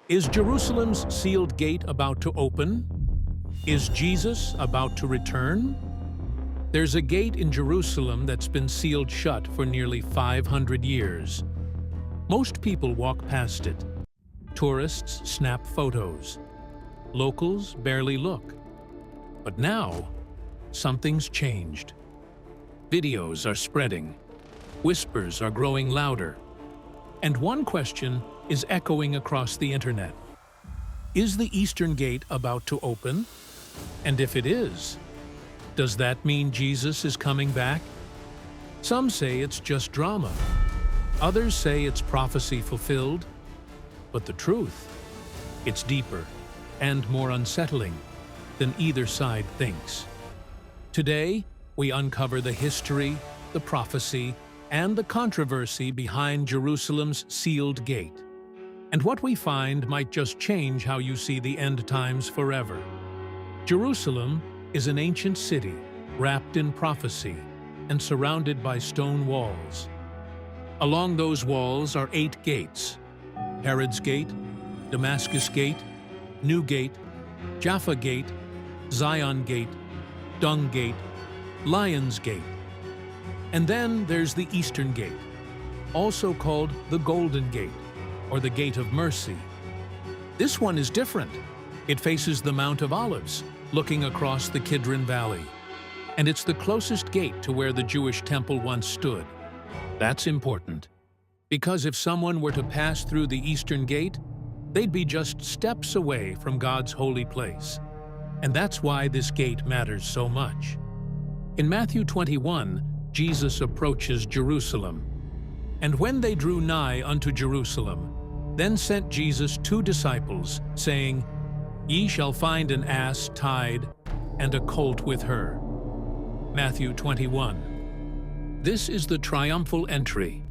Is Jerusalem's sealed gate about to open? Is Jesus about to return? There's a gate in Jerusalem that's been sealed shut for nearly 500 years. Most people walk past it. Tourists snap photos. Locals barely look. But now, something's changed. Videos are spreading. Whispers are growing louder. And one question is echoing across the internet. Is the Eastern Gate about to open? And if it is, does that mean Jesus is coming back? Some say it's just drama. Others say it's prophecy fulfilled. But the truth, it's deeper and more unsettling than either side thinks. Today, we uncover the history, the prophecy, and the controversy behind Jerusalem's sealed gate. And what we find might just change how you see the end times forever. Jerusalem is an ancient city wrapped in prophecy and surrounded by stone walls. Along those walls are 8 gates: Herod's Gate, Damascus Gate, New Gate, Jaffa Gate, Zion Gate, Dung Gate, Lion's Gate. And then there's the Eastern Gate, also called the Golden Gate, or the Gate of Mercy. This one is different. It faces the Mount of Olives, looking across the Kidron Valley. And it's the closest gate to where the Jewish temple once stood. That's important, because if someone were to pass through the Eastern Gate, they'd be just steps away from God's holy place. And that's why this gate matters so much. In Matthew 21, Jesus approaches Jerusalem. And when they drew nigh unto Jerusalem, then sent Jesus 2 disciples, saying, Ye shall find an ass tied, and a colt with her. Matthew 21. This is the triumphal entry,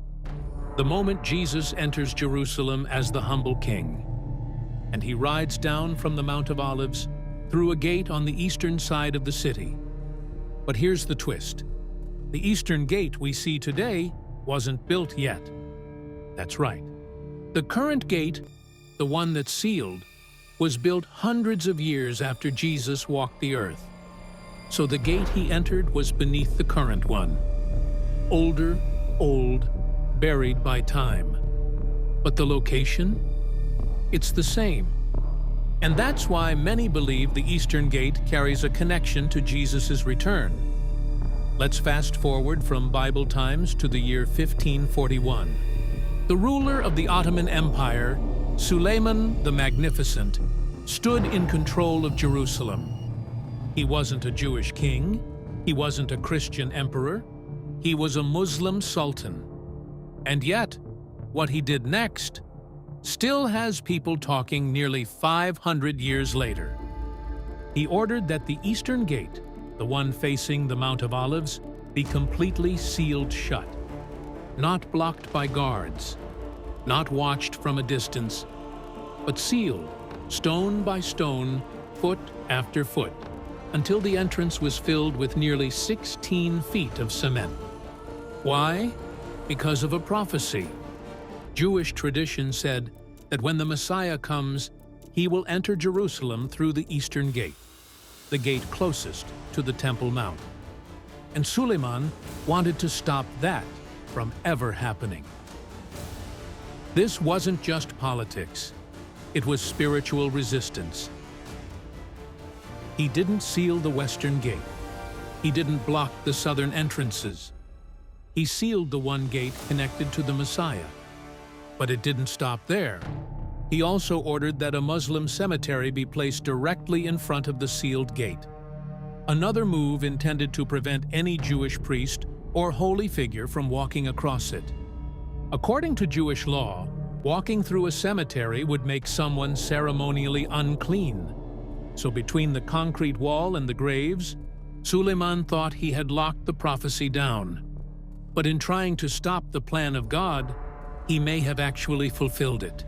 the moment Jesus enters Jerusalem as the humble king. And he rides down from the Mount of Olives through a gate on the eastern side of the city. But here's the twist. The Eastern Gate we see today wasn't built yet. That's right. The current gate, the one that's sealed, was built hundreds of years after Jesus walked the earth. So the gate he entered was beneath the current one. Older, old, buried by time. But the location? It's the same. And that's why many believe the Eastern Gate carries a connection to Jesus' return. Let's fast forward from Bible times to the year 1541. The ruler of the Ottoman Empire, Suleiman the Magnificent, stood in control of Jerusalem. He wasn't a Jewish king. He wasn't a Christian emperor. He was a Muslim sultan. And yet, what he did next still has people talking nearly 500 years later. He ordered that the Eastern Gate, the one facing the Mount of Olives, be completely sealed shut, not blocked by guards, not watched from a distance, but sealed, stone by stone, foot after foot, until the entrance was filled with nearly 16 feet of cement. Why? Because of a prophecy. Jewish tradition said that when the Messiah comes, he will enter Jerusalem through the Eastern Gate, the gate closest to the Temple Mount. And Suleiman wanted to stop that from ever happening. This wasn't just politics. It was spiritual resistance. He didn't seal the Western Gate. He didn't block the southern entrances. He sealed the one gate connected to the Messiah. But it didn't stop there. He also ordered that a Muslim cemetery be placed directly in front of the sealed gate. Another move intended to prevent any Jewish priest or holy figure from walking across it. According to Jewish law, walking through a cemetery would make someone ceremonially unclean. So between the concrete wall and the graves, Suleiman thought he had locked the prophecy down. But in trying to stop the plan of God, he may have actually fulfilled it.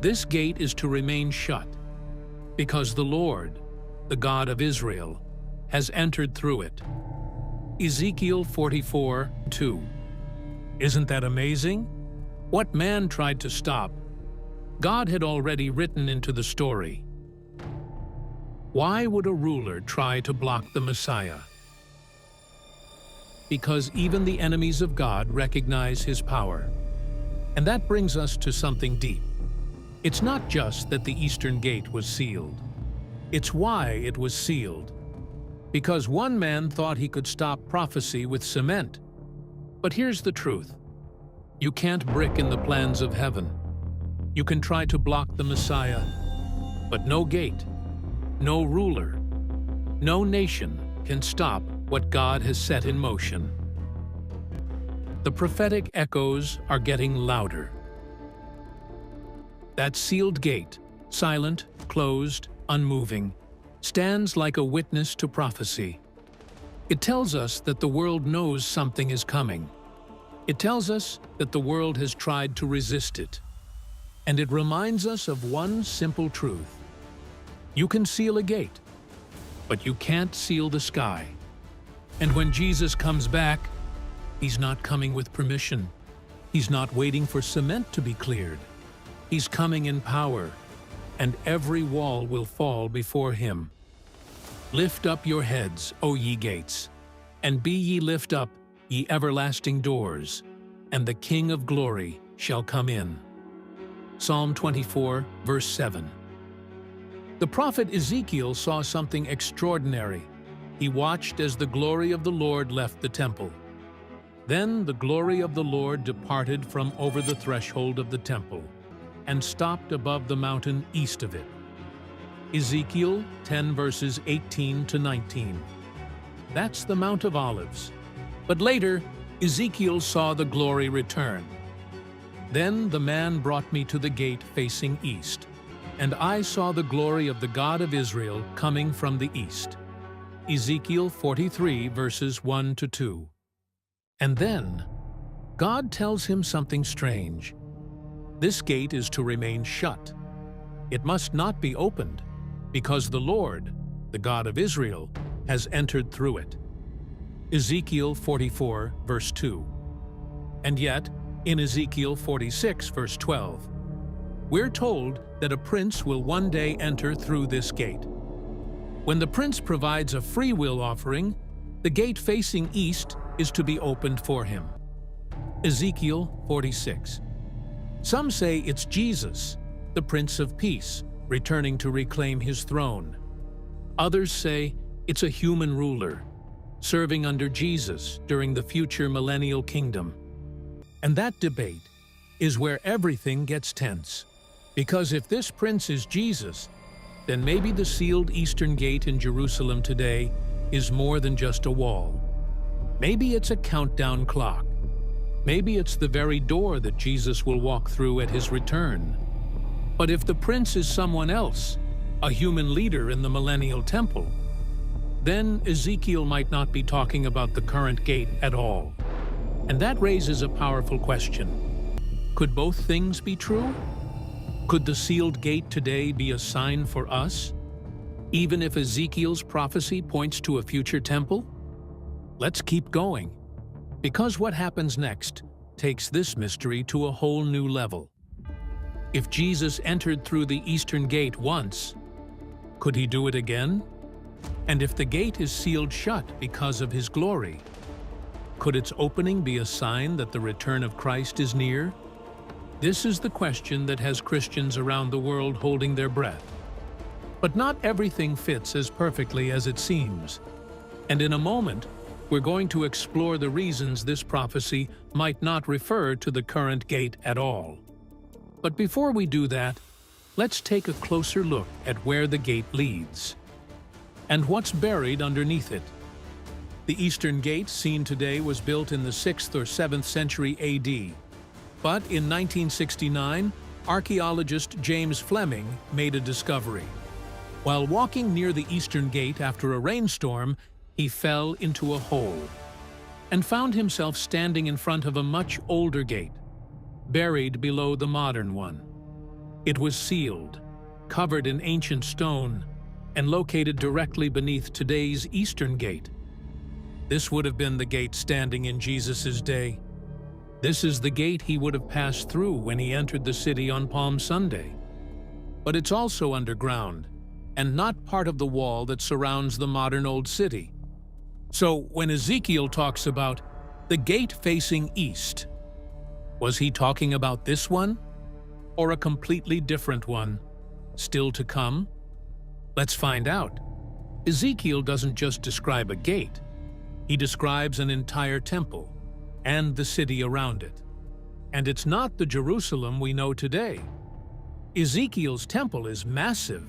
This gate is to remain shut, because the Lord, the God of Israel, has entered through it. Ezekiel 44:2. Isn't that amazing? What man tried to stop, God had already written into the story. Why would a ruler try to block the Messiah? Because even the enemies of God recognize his power. And that brings us to something deep. It's not just that the Eastern Gate was sealed. It's why it was sealed. Because one man thought he could stop prophecy with cement. But here's the truth. You can't brick in the plans of heaven. You can try to block the Messiah, but no gate, no ruler, no nation can stop what God has set in motion. The prophetic echoes are getting louder. That sealed gate, silent, closed, unmoving, stands like a witness to prophecy. It tells us that the world knows something is coming. It tells us that the world has tried to resist it. And it reminds us of one simple truth. You can seal a gate, but you can't seal the sky. And when Jesus comes back, he's not coming with permission. He's not waiting for cement to be cleared. He's coming in power, and every wall will fall before him. Lift up your heads, O ye gates, and be ye lift up, ye everlasting doors, and the King of glory shall come in. Psalm 24, verse 7. The prophet Ezekiel saw something extraordinary. He watched as the glory of the Lord left the temple. Then the glory of the Lord departed from over the threshold of the temple, and stopped above the mountain east of it. Ezekiel 10 verses 18 to 19. That's the Mount of Olives. But later, Ezekiel saw the glory return. Then the man brought me to the gate facing east, and I saw the glory of the God of Israel coming from the east. Ezekiel 43 verses 1 to 2. And then, God tells him something strange. This gate is to remain shut. It must not be opened, because the Lord, the God of Israel, has entered through it. Ezekiel 44, verse 2. And yet, in Ezekiel 46, verse 12, we're told that a prince will one day enter through this gate. When the prince provides a free will offering, the gate facing east is to be opened for him. Ezekiel 46. Some say it's Jesus, the Prince of Peace, returning to reclaim his throne. Others say it's a human ruler, serving under Jesus during the future millennial kingdom. And that debate is where everything gets tense. Because if this prince is Jesus, then maybe the sealed Eastern Gate in Jerusalem today is more than just a wall. Maybe it's a countdown clock. Maybe it's the very door that Jesus will walk through at his return. But if the prince is someone else, a human leader in the millennial temple, then Ezekiel might not be talking about the current gate at all. And that raises a powerful question. Could both things be true? Could the sealed gate today be a sign for us, even if Ezekiel's prophecy points to a future temple? Let's keep going, because what happens next takes this mystery to a whole new level. If Jesus entered through the Eastern Gate once, could he do it again? And if the gate is sealed shut because of his glory, could its opening be a sign that the return of Christ is near? This is the question that has Christians around the world holding their breath. But not everything fits as perfectly as it seems. And in a moment, we're going to explore the reasons this prophecy might not refer to the current gate at all. But before we do that, let's take a closer look at where the gate leads and what's buried underneath it. The Eastern Gate seen today was built in the 6th or 7th century AD. But in 1969, archaeologist James Fleming made a discovery. While walking near the Eastern Gate after a rainstorm, he fell into a hole and found himself standing in front of a much older gate, buried below the modern one. It was sealed, covered in ancient stone, and located directly beneath today's Eastern Gate. This would have been the gate standing in Jesus' day. This is the gate he would have passed through when he entered the city on Palm Sunday. But it's also underground, and not part of the wall that surrounds the modern Old City. So when Ezekiel talks about the gate facing east, was he talking about this one? Or a completely different one, still to come? Let's find out. Ezekiel doesn't just describe a gate. He describes an entire temple and the city around it. And it's not the Jerusalem we know today. Ezekiel's temple is massive,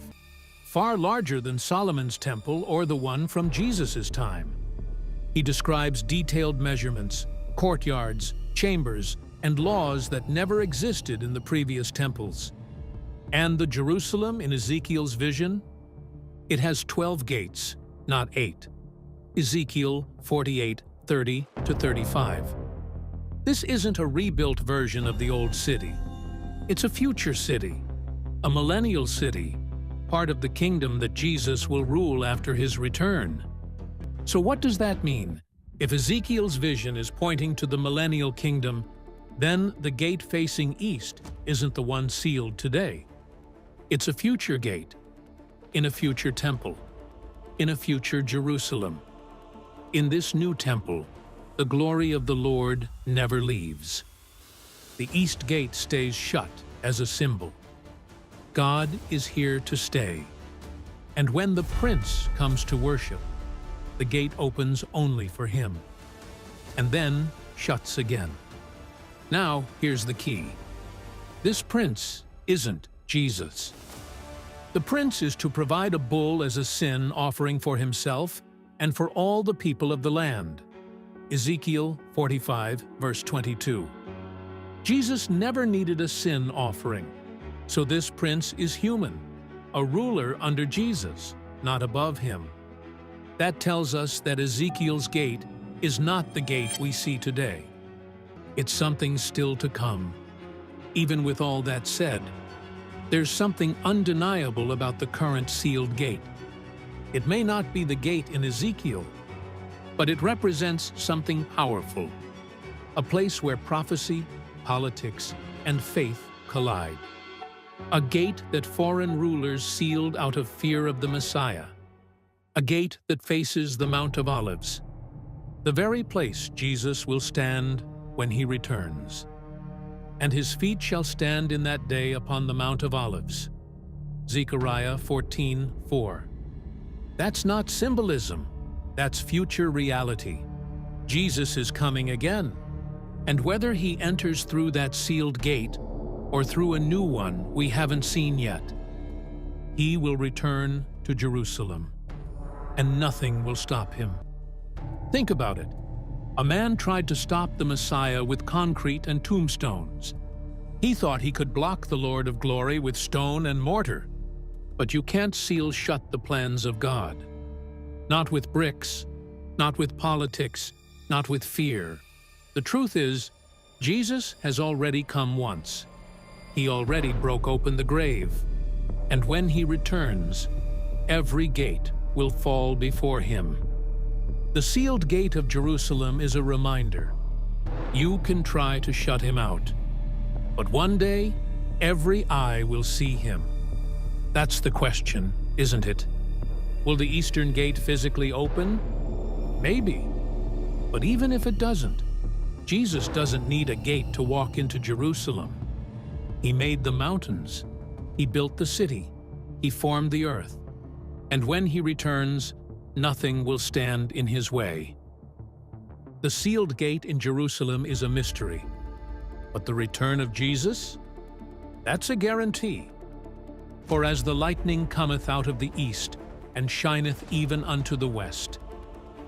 far larger than Solomon's temple or the one from Jesus' time. He describes detailed measurements, courtyards, chambers, and laws that never existed in the previous temples. And the Jerusalem in Ezekiel's vision? It has 12 gates, not 8. Ezekiel 48:30-35. This isn't a rebuilt version of the old city. It's a future city, a millennial city, part of the kingdom that Jesus will rule after his return. So what does that mean? If Ezekiel's vision is pointing to the millennial kingdom, then the gate facing east isn't the one sealed today. It's a future gate, in a future temple, in a future Jerusalem. In this new temple, the glory of the Lord never leaves. The east gate stays shut as a symbol. God is here to stay. And when the prince comes to worship, the gate opens only for him, and then shuts again. Now, here's the key. This prince isn't Jesus. The prince is to provide a bull as a sin offering for himself and for all the people of the land. Ezekiel 45:22. Jesus never needed a sin offering, so this prince is human, a ruler under Jesus, not above him. That tells us that Ezekiel's gate is not the gate we see today. It's something still to come. Even with all that said, there's something undeniable about the current sealed gate. It may not be the gate in Ezekiel, but it represents something powerful, a place where prophecy, politics, and faith collide. A gate that foreign rulers sealed out of fear of the Messiah. A gate that faces the Mount of Olives, the very place Jesus will stand when he returns. And his feet shall stand in that day upon the Mount of Olives. Zechariah 14:4. That's not symbolism, that's future reality. Jesus is coming again, and whether he enters through that sealed gate or through a new one we haven't seen yet, he will return to Jerusalem, and nothing will stop him. Think about it. A man tried to stop the Messiah with concrete and tombstones. He thought he could block the Lord of Glory with stone and mortar. But you can't seal shut the plans of God. Not with bricks, not with politics, not with fear. The truth is, Jesus has already come once. He already broke open the grave. And when he returns, every gate will fall before him. The sealed gate of Jerusalem is a reminder. You can try to shut him out, but one day, every eye will see him. That's the question, isn't it? Will the eastern gate physically open? Maybe. But even if it doesn't, Jesus doesn't need a gate to walk into Jerusalem. He made the mountains. He built the city. He formed the earth. And when he returns, nothing will stand in his way. The sealed gate in Jerusalem is a mystery, but the return of Jesus? That's a guarantee. For as the lightning cometh out of the east, and shineth even unto the west,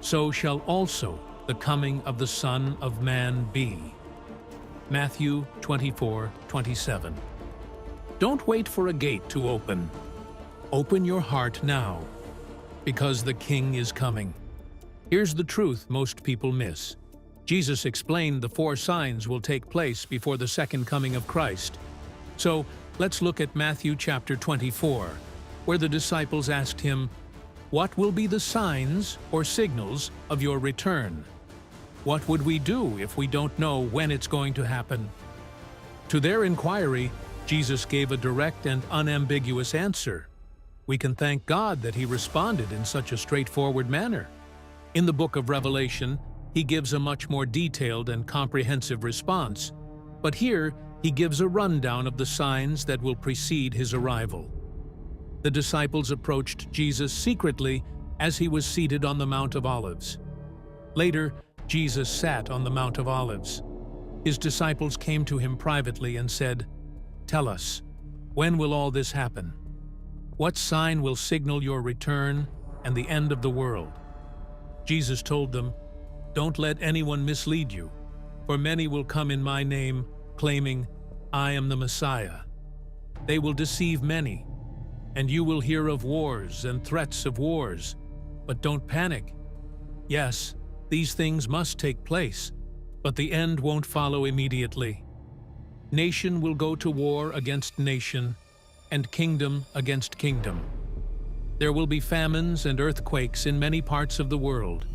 so shall also the coming of the Son of Man be. Matthew 24:27. Don't wait for a gate to open. Open your heart now, because the King is coming. Here's the truth most people miss. Jesus explained the 4 signs will take place before the second coming of Christ. So let's look at Matthew chapter 24, where the disciples asked him, "What will be the signs or signals of your return?" What would we do if we don't know when it's going to happen? To their inquiry, Jesus gave a direct and unambiguous answer. We can thank God that he responded in such a straightforward manner. In the book of Revelation, he gives a much more detailed and comprehensive response, but here he gives a rundown of the signs that will precede his arrival. The disciples approached Jesus secretly as he was seated on the Mount of Olives. Later, Jesus sat on the Mount of Olives. His disciples came to him privately and said, "Tell us, when will all this happen? What sign will signal your return and the end of the world?" Jesus told them, "Don't let anyone mislead you, for many will come in my name, claiming, 'I am the Messiah.' They will deceive many, and you will hear of wars and threats of wars. But don't panic. Yes, these things must take place, but the end won't follow immediately. Nation will go to war against nation, and kingdom against kingdom. There will be famines and earthquakes in many parts of the world.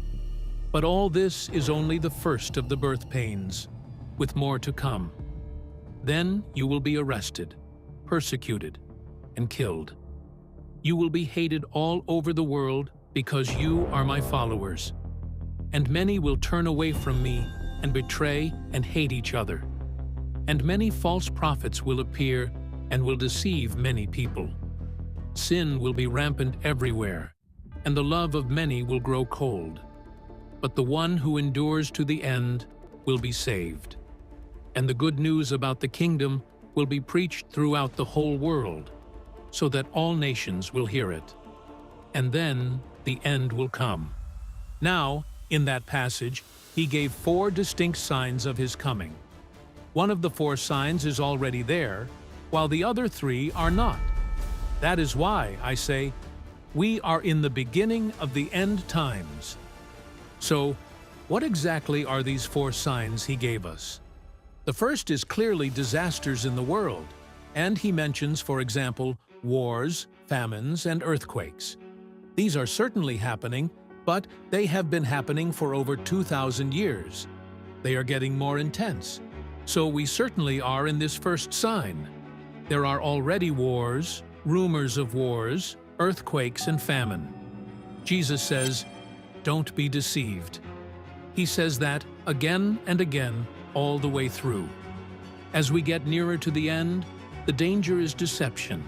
But all this is only the first of the birth pains, with more to come. Then you will be arrested, persecuted, and killed. You will be hated all over the world because you are my followers. And many will turn away from me and betray and hate each other. And many false prophets will appear and will deceive many people. Sin will be rampant everywhere, and the love of many will grow cold. But the one who endures to the end will be saved. And the good news about the kingdom will be preached throughout the whole world, so that all nations will hear it. And then the end will come." Now, in that passage, he gave 4 distinct signs of his coming. One of the 4 signs is already there, while the other 3 are not. That is why, I say, we are in the beginning of the end times. So, what exactly are these 4 signs he gave us? The first is clearly disasters in the world, and he mentions, for example, wars, famines, and earthquakes. These are certainly happening, but they have been happening for over 2,000 years. They are getting more intense. So we certainly are in this first sign. There are already wars, rumors of wars, earthquakes, and famine. Jesus says, "Don't be deceived." He says that again and again, all the way through. As we get nearer to the end, the danger is deception,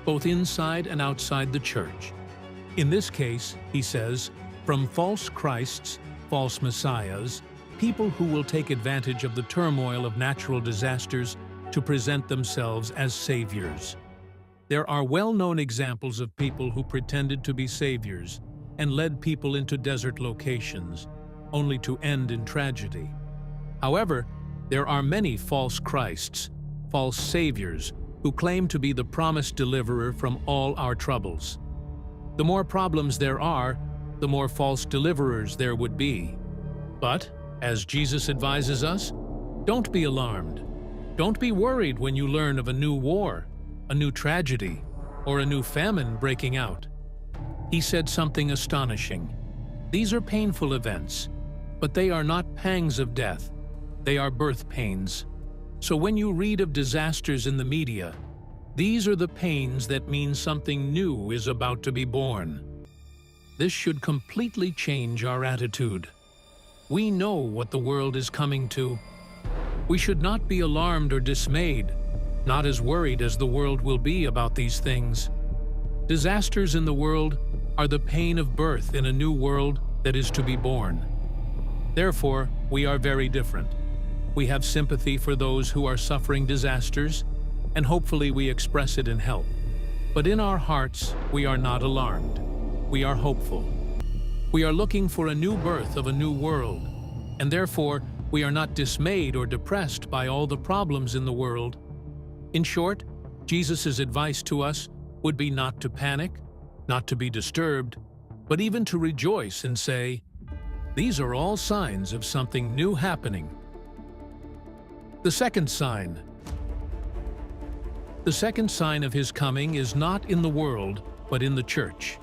both inside and outside the church. In this case, he says, from false Christs, false messiahs, people who will take advantage of the turmoil of natural disasters to present themselves as saviors. There are well-known examples of people who pretended to be saviors and led people into desert locations, only to end in tragedy. However, there are many false Christs, false saviors, who claim to be the promised deliverer from all our troubles. The more problems there are, the more false deliverers there would be. But, as Jesus advises us, don't be alarmed. Don't be worried when you learn of a new war, a new tragedy, or a new famine breaking out. He said something astonishing. These are painful events, but they are not pangs of death. They are birth pains. So when you read of disasters in the media, these are the pains that mean something new is about to be born. This should completely change our attitude. We know what the world is coming to. We should not be alarmed or dismayed, not as worried as the world will be about these things. Disasters in the world are the pain of birth in a new world that is to be born. Therefore, we are very different. We have sympathy for those who are suffering disasters, and hopefully we express it in help. But in our hearts, we are not alarmed. We are hopeful. We are looking for a new birth of a new world, and therefore we are not dismayed or depressed by all the problems in the world. In short, Jesus' advice to us would be not to panic, not to be disturbed, but even to rejoice and say, "These are all signs of something new happening." The second sign. The second sign of his coming is not in the world, but in the church.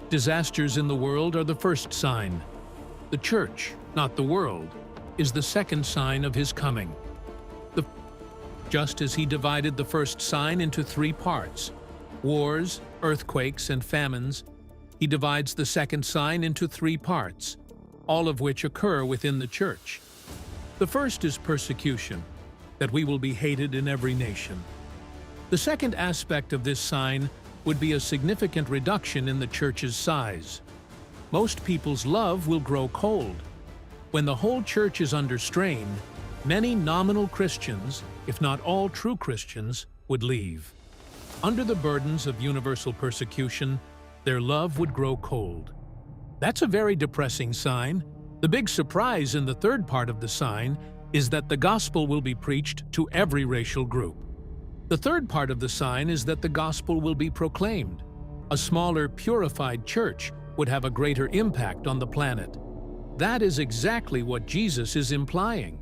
Disasters in the world are the first sign. The church, not the world, is the second sign of his coming. Just as he divided the first sign into three parts, wars, earthquakes, and famines, he divides the second sign into three parts, all of which occur within the church. The first is persecution, that we will be hated in every nation. The second aspect of this sign would be a significant reduction in the church's size. Most people's love will grow cold. When the whole church is under strain, many nominal Christians, if not all true Christians, would leave. Under the burdens of universal persecution, their love would grow cold. That's a very depressing sign. The big surprise in the third part of the sign is that the gospel will be preached to every racial group. The third part of the sign is that the gospel will be proclaimed. A smaller, purified church would have a greater impact on the planet. That is exactly what Jesus is implying.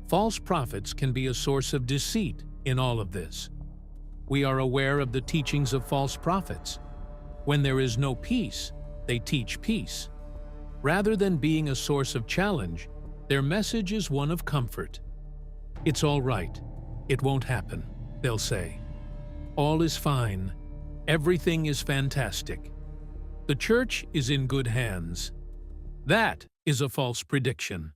False prophets can be a source of deceit in all of this. We are aware of the teachings of false prophets. When there is no peace, they teach peace. Rather than being a source of challenge, their message is one of comfort. It's all right. It won't happen, they'll say. All is fine. Everything is fantastic. The church is in good hands. That is a false prediction.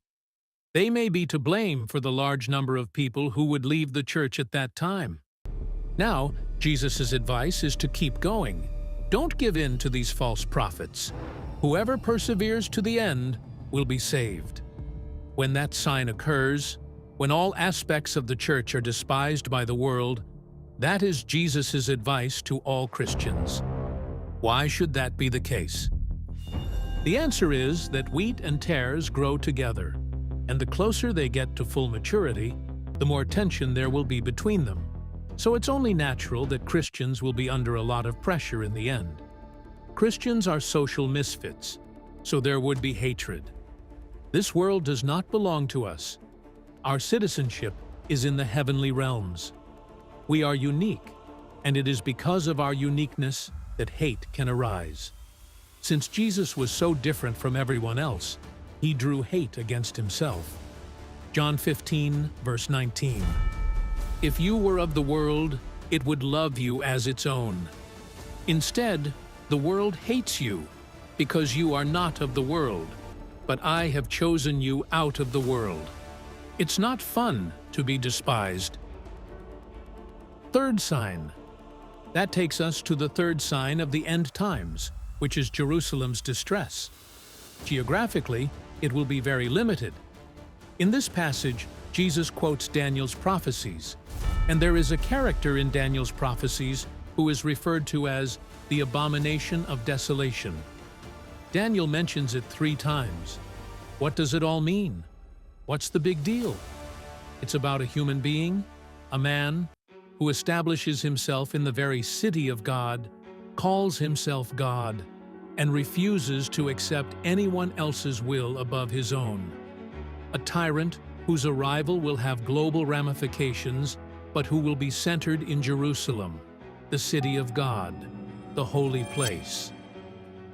They may be to blame for the large number of people who would leave the church at that time. Now, Jesus' advice is to keep going. Don't give in to these false prophets. Whoever perseveres to the end will be saved. When that sign occurs, when all aspects of the church are despised by the world, that is Jesus' advice to all Christians. Why should that be the case? The answer is that wheat and tares grow together, and the closer they get to full maturity, the more tension there will be between them. So it's only natural that Christians will be under a lot of pressure in the end. Christians are social misfits, so there would be hatred. This world does not belong to us. Our citizenship is in the heavenly realms. We are unique, and it is because of our uniqueness that hate can arise. Since Jesus was so different from everyone else, he drew hate against himself. John 15, verse 19. If you were of the world, it would love you as its own. Instead, the world hates you because you are not of the world, but I have chosen you out of the world. It's not fun to be despised. Third sign. That takes us to the third sign of the end times, which is Jerusalem's distress. Geographically, it will be very limited. In this passage, Jesus quotes Daniel's prophecies, and there is a character in Daniel's prophecies who is referred to as the abomination of desolation. Daniel mentions it 3 times. What does it all mean? What's the big deal? It's about a human being, a man, who establishes himself in the very city of God, calls himself God, and refuses to accept anyone else's will above his own. A tyrant whose arrival will have global ramifications, but who will be centered in Jerusalem, the city of God, the holy place.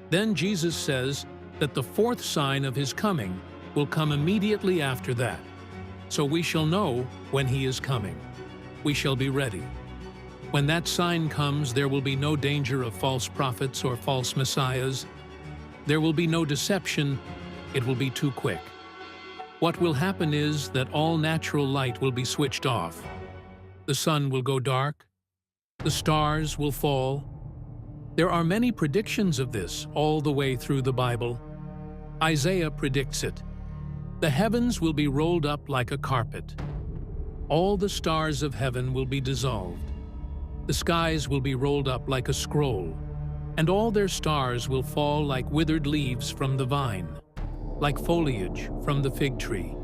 Then Jesus says that the fourth sign of his coming will come immediately after that. So we shall know when he is coming. We shall be ready. When that sign comes, there will be no danger of false prophets or false messiahs. There will be no deception. It will be too quick. What will happen is that all natural light will be switched off. The sun will go dark. The stars will fall. There are many predictions of this all the way through the Bible. Isaiah predicts it. The heavens will be rolled up like a carpet. All the stars of heaven will be dissolved. The skies will be rolled up like a scroll, and all their stars will fall like withered leaves from the vine, like foliage from the fig tree,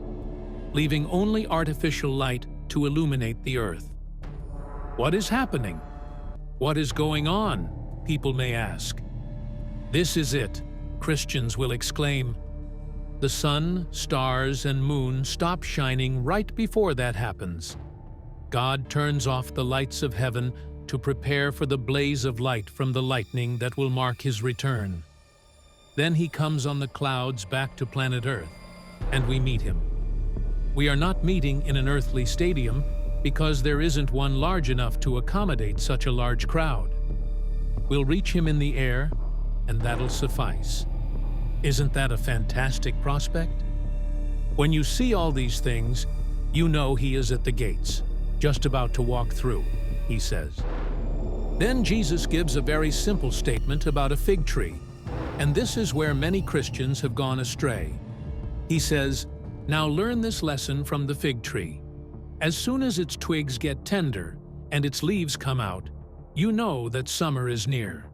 leaving only artificial light to illuminate the earth. What is happening? What is going on? People may ask. This is it, Christians will exclaim. The sun, stars, and moon stop shining right before that happens. God turns off the lights of heaven to prepare for the blaze of light from the lightning that will mark his return. Then he comes on the clouds back to planet Earth, and we meet him. We are not meeting in an earthly stadium because there isn't one large enough to accommodate such a large crowd. We'll reach him in the air, and that'll suffice. Isn't that a fantastic prospect? When you see all these things, you know he is at the gates, just about to walk through, he says. Then Jesus gives a very simple statement about a fig tree, and this is where many Christians have gone astray. He says, "Now learn this lesson from the fig tree. As soon as its twigs get tender and its leaves come out, you know that summer is near."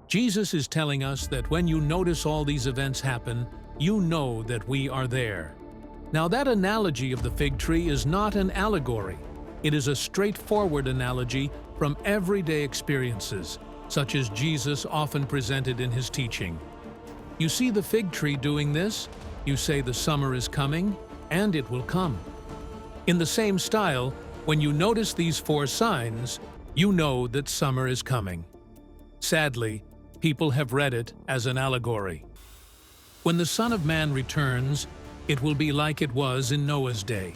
Jesus is telling us that when you notice all these events happen, you know that we are there. Now that analogy of the fig tree is not an allegory. It is a straightforward analogy from everyday experiences, such as Jesus often presented in his teaching. You see the fig tree doing this, you say the summer is coming, and it will come. In the same style, when you notice these 4 signs, you know that summer is coming. Sadly, people have read it as an allegory. When the Son of Man returns, it will be like it was in Noah's day.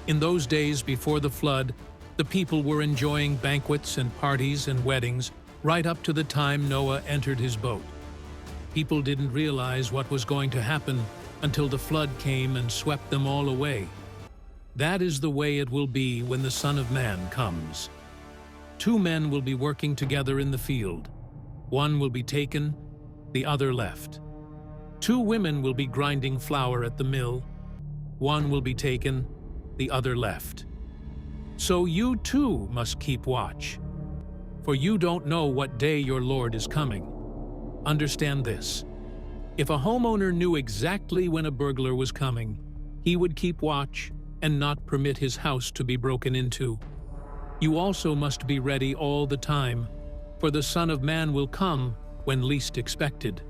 In those days before the flood, the people were enjoying banquets and parties and weddings right up to the time Noah entered his boat. People didn't realize what was going to happen until the flood came and swept them all away. That is the way it will be when the Son of Man comes. 2 men will be working together in the field. One will be taken, the other left. 2 women will be grinding flour at the mill. One will be taken, the other left. So you too must keep watch, for you don't know what day your Lord is coming. Understand this. If a homeowner knew exactly when a burglar was coming, he would keep watch and not permit his house to be broken into. You also must be ready all the time, for the Son of Man will come when least expected.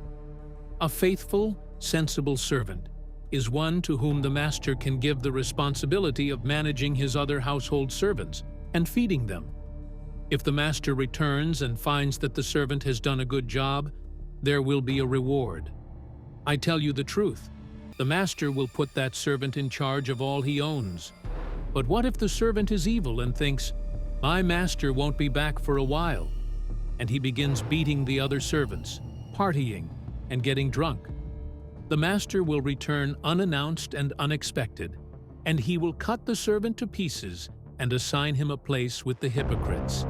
A faithful, sensible servant is one to whom the master can give the responsibility of managing his other household servants and feeding them. If the master returns and finds that the servant has done a good job, there will be a reward. I tell you the truth, the master will put that servant in charge of all he owns. But what if the servant is evil and thinks, "My master won't be back for a while," and he begins beating the other servants, partying, and getting drunk? The master will return unannounced and unexpected, and he will cut the servant to pieces and assign him a place with the hypocrites.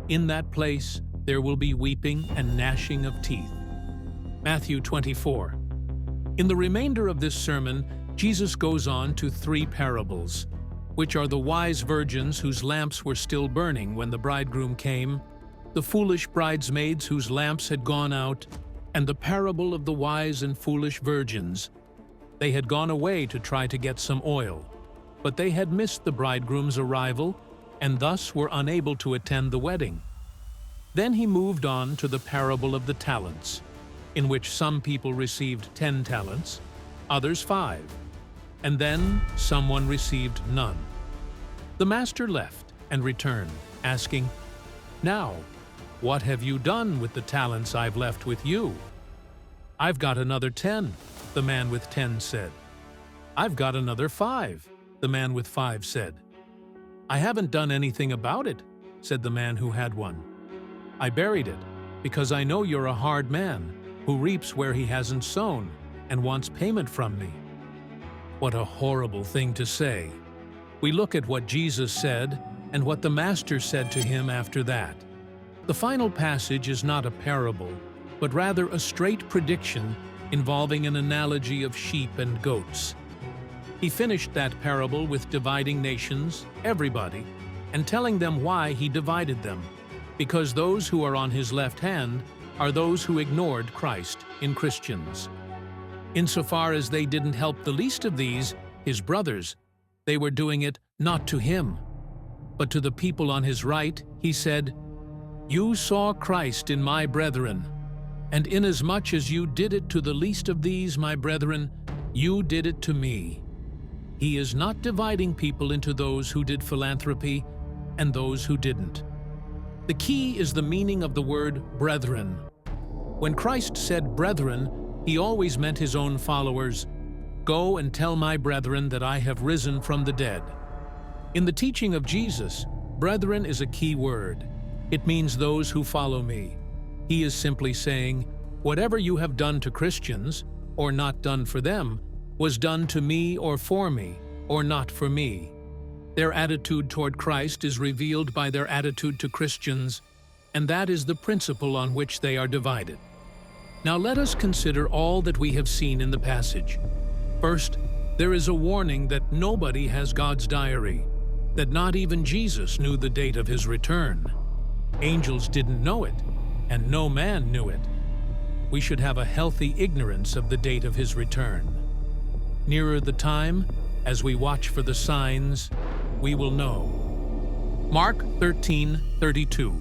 In that place there will be weeping and gnashing of teeth. Matthew 24. In the remainder of this sermon, Jesus goes on to 3 parables, which are the wise virgins whose lamps were still burning when the bridegroom came, the foolish bridesmaids whose lamps had gone out, and the parable of the wise and foolish virgins. They had gone away to try to get some oil, but they had missed the bridegroom's arrival and thus were unable to attend the wedding. Then he moved on to the parable of the talents, in which some people received 10 talents, others 5, and then someone received none. The master left and returned, asking, "Now, what have you done with the talents I've left with you?" "I've got another 10, the man with 10 said. "I've got another 5, the man with 5 said. "I haven't done anything about it," said the man who had 1. "I buried it, because I know you're a hard man, who reaps where he hasn't sown, and wants payment from me." What a horrible thing to say. We look at what Jesus said and what the master said to him after that. The final passage is not a parable, but rather a straight prediction involving an analogy of sheep and goats. He finished that parable with dividing nations, everybody, and telling them why he divided them, because those who are on his left hand are those who ignored Christ in Christians. Insofar as they didn't help the least of these, his brothers, they were doing it not to him. But to the people on his right, he said, "You saw Christ in my brethren, and inasmuch as you did it to the least of these, my brethren, you did it to me." He is not dividing people into those who did philanthropy and those who didn't. The key is the meaning of the word brethren. When Christ said brethren, he always meant his own followers. Go and tell my brethren that I have risen from the dead." In the teaching of Jesus, brethren is a key word. It means those who follow me. He is simply saying, whatever you have done to Christians, or not done for them, was done to me or for me, or not for me. Their attitude toward Christ is revealed by their attitude to Christians, and that is the principle on which they are divided. Now let us consider all that we have seen in the passage. First, there is a warning that nobody has God's diary, that not even Jesus knew the date of his return. Angels didn't know it, and no man knew it. We should have a healthy ignorance of the date of his return. Nearer the time, as we watch for the signs, we will know. Mark 13:32.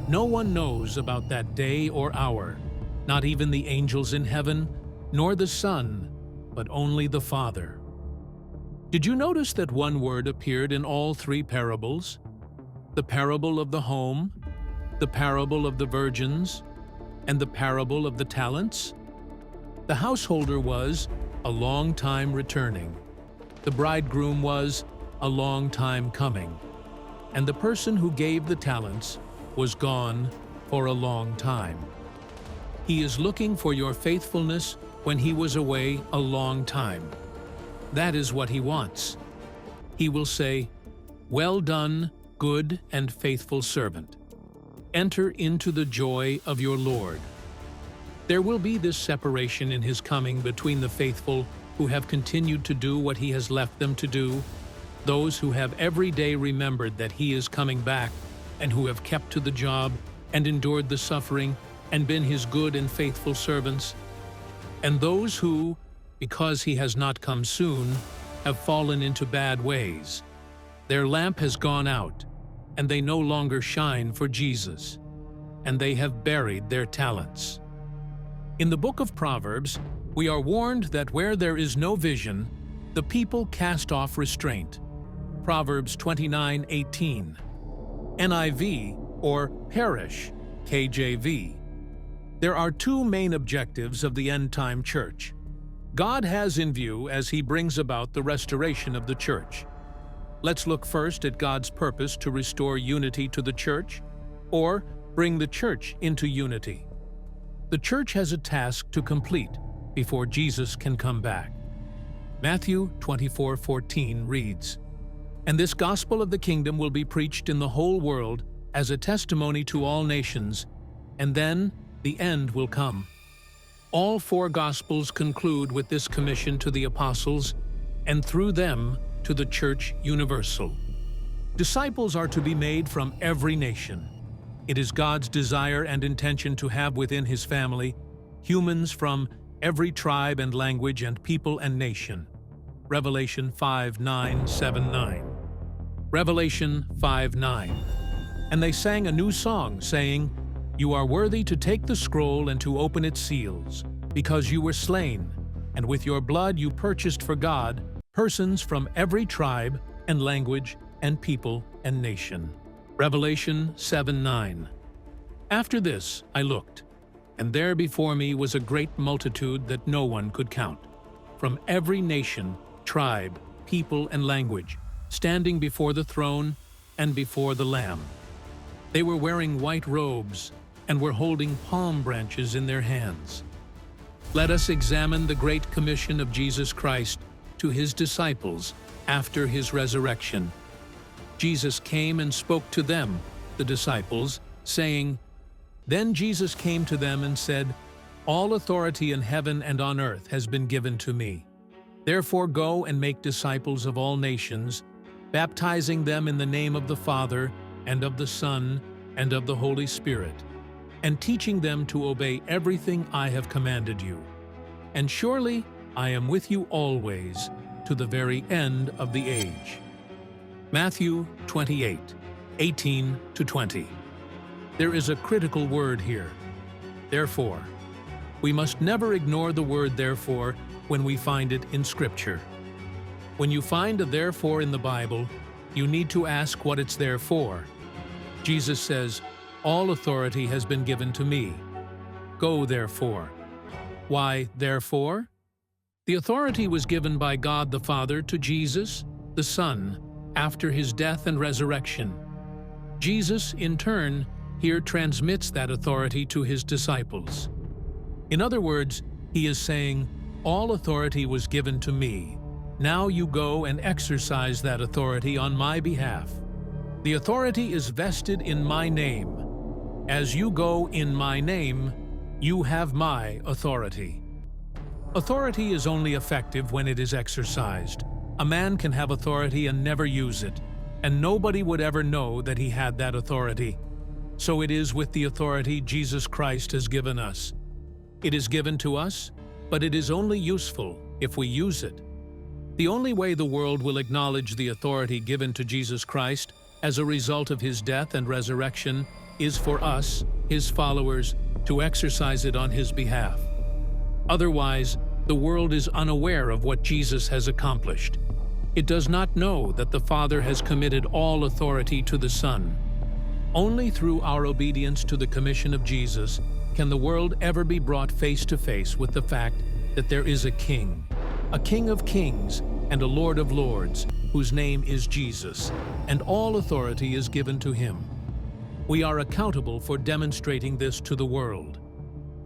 No one knows about that day or hour, not even the angels in heaven, nor the Son, but only the Father. Did you notice that one word appeared in all three parables? The parable of the home, the parable of the virgins, and the parable of the talents? The householder was a long time returning. The bridegroom was a long time coming. And the person who gave the talents was gone for a long time. He is looking for your faithfulness when he was away a long time. That is what he wants. He will say, "Well done, good and faithful servant. Enter into the joy of your Lord." There will be this separation in his coming between the faithful who have continued to do what he has left them to do, those who have every day remembered that he is coming back and who have kept to the job and endured the suffering and been his good and faithful servants, and those who, because he has not come soon, have fallen into bad ways. Their lamp has gone out, and they no longer shine for Jesus, and they have buried their talents. In the book of Proverbs, we are warned that where there is no vision, the people cast off restraint. Proverbs 29:18. NIV, or perish, KJV. There are two main objectives of the end-time church. God has in view as he brings about the restoration of the church. Let's look first at God's purpose to restore unity to the church, or bring the church into unity. The church has a task to complete before Jesus can come back. Matthew 24:14 reads, "And this gospel of the kingdom will be preached in the whole world as a testimony to all nations, and then the end will come." All four Gospels conclude with this commission to the apostles, and through them to the Church universal. Disciples are to be made from every nation. It is God's desire and intention to have within his family humans from every tribe and language and people and nation. Revelation 5:9-7-9. Revelation 5:9. And they sang a new song, saying, "You are worthy to take the scroll and to open its seals, because you were slain, and with your blood you purchased for God persons from every tribe and language and people and nation." Revelation 7:9. After this I looked, and there before me was a great multitude that no one could count, from every nation, tribe, people, and language, standing before the throne and before the Lamb. They were wearing white robes and were holding palm branches in their hands. Let us examine the great commission of Jesus Christ to his disciples after his resurrection. Jesus came and spoke to them, the disciples, saying, "Then Jesus came to them and said, 'All authority in heaven and on earth has been given to me. Therefore go and make disciples of all nations, baptizing them in the name of the Father, and of the Son, and of the Holy Spirit, and teaching them to obey everything I have commanded you. And surely I am with you always, to the very end of the age.'" Matthew 28:18-20. There is a critical word here, therefore. We must never ignore the word therefore when we find it in Scripture. When you find a therefore in the Bible, you need to ask what it's there for. Jesus says, "All authority has been given to me. Go therefore." Why therefore? The authority was given by God the Father to Jesus, the Son, after his death and resurrection. Jesus, in turn, here transmits that authority to his disciples. In other words, he is saying, "All authority was given to me. Now you go and exercise that authority on my behalf. The authority is vested in my name. As you go in my name, you have my authority." Authority is only effective when it is exercised. A man can have authority and never use it, and nobody would ever know that he had that authority. So it is with the authority Jesus Christ has given us. It is given to us, but it is only useful if we use it. The only way the world will acknowledge the authority given to Jesus Christ as a result of his death and resurrection is for us, his followers, to exercise it on his behalf. Otherwise, the world is unaware of what Jesus has accomplished. It does not know that the Father has committed all authority to the Son. Only through our obedience to the commission of Jesus can the world ever be brought face to face with the fact that there is a King of kings and a Lord of lords, whose name is Jesus, and all authority is given to him. We are accountable for demonstrating this to the world.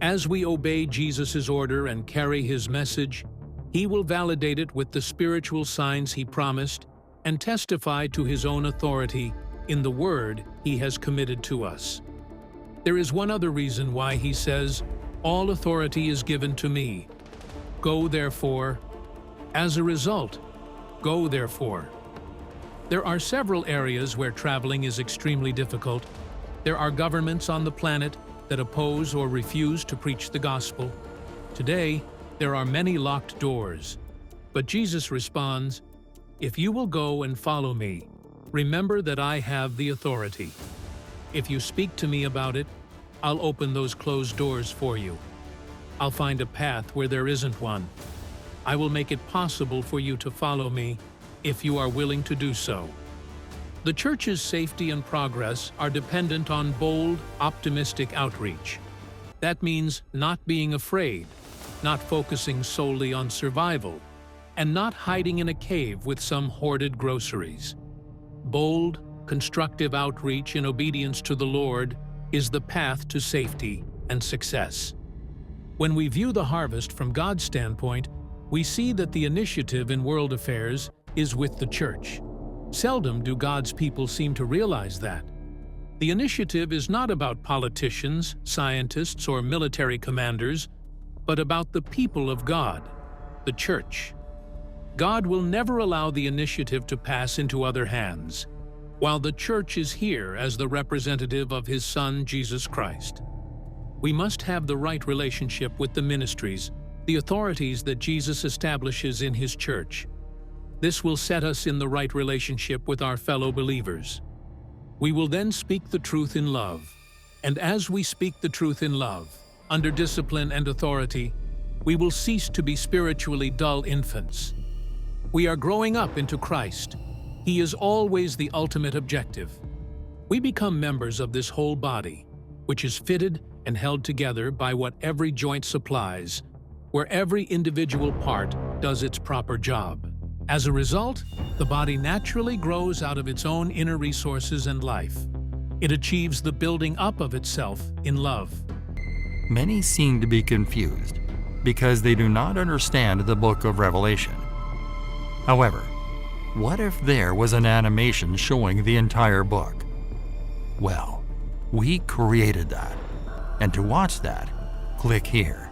As we obey Jesus' order and carry his message, he will validate it with the spiritual signs he promised and testify to his own authority in the word he has committed to us. There is one other reason why he says, "All authority is given to me. Go therefore." As a result, go therefore. There are several areas where traveling is extremely difficult. There are governments on the planet that oppose or refuse to preach the gospel. Today, there are many locked doors. But Jesus responds, "If you will go and follow me, remember that I have the authority. If you speak to me about it, I'll open those closed doors for you. I'll find a path where there isn't one. I will make it possible for you to follow me if you are willing to do so." The church's safety and progress are dependent on bold, optimistic outreach. That means not being afraid, not focusing solely on survival, and not hiding in a cave with some hoarded groceries. Bold, constructive outreach in obedience to the Lord is the path to safety and success. When we view the harvest from God's standpoint, we see that the initiative in world affairs is with the church. Seldom do God's people seem to realize that. The initiative is not about politicians, scientists, or military commanders, but about the people of God, the church. God will never allow the initiative to pass into other hands, while the church is here as the representative of his Son, Jesus Christ. We must have the right relationship with the ministries, the authorities that Jesus establishes in his church. This will set us in the right relationship with our fellow believers. We will then speak the truth in love, and as we speak the truth in love, under discipline and authority, we will cease to be spiritually dull infants. We are growing up into Christ. He is always the ultimate objective. We become members of this whole body, which is fitted and held together by what every joint supplies, where every individual part does its proper job. As a result, the body naturally grows out of its own inner resources and life. It achieves the building up of itself in love. Many seem to be confused because they do not understand the book of Revelation. However, what if there was an animation showing the entire book? Well, we created that. And to watch that, click here.